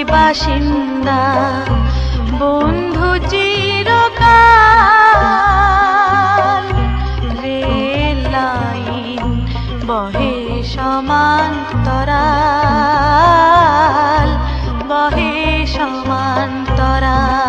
বাসিন্দা বন্ধু চিরকাল। রেল লাইন বহে সমান্তরাল, বহে সমান্তরাল।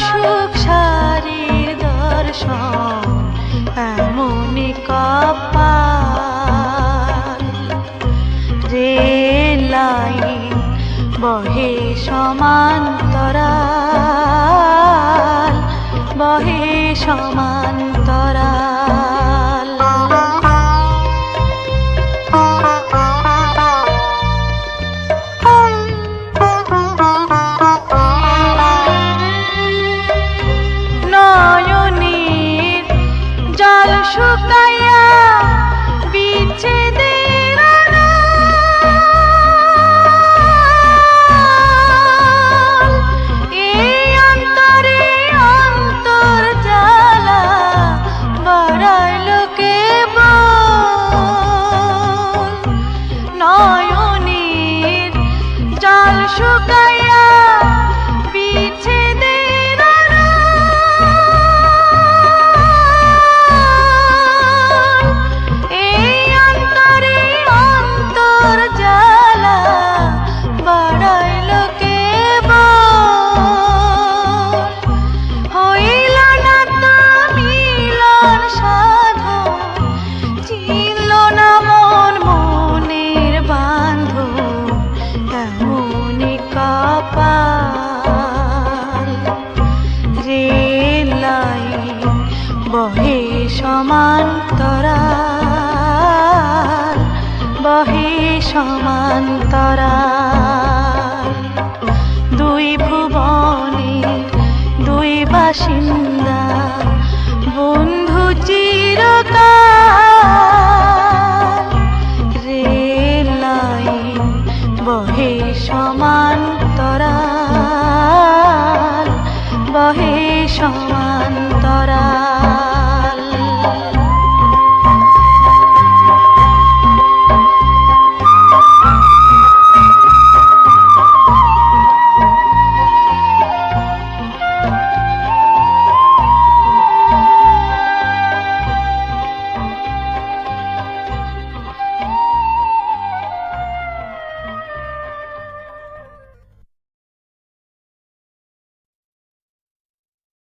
সুখ সারির দর্শন এমনি কপাল। রেল লাইন বহে সমান্তরাল, বহে সমান্তরাল। শুকাইয়া বিচ্ছেদের আড়াল, এই অন্তরে অন্তর জ্বালা বাড়াইল কেবল। নয়নের জল শুকাইয়া বিচ্ছেদের বহে সমান্তরাল, বহে সমান্তরাল। দুই ভুবনে দুই বাসিন্দা বন্ধু চিরকাল।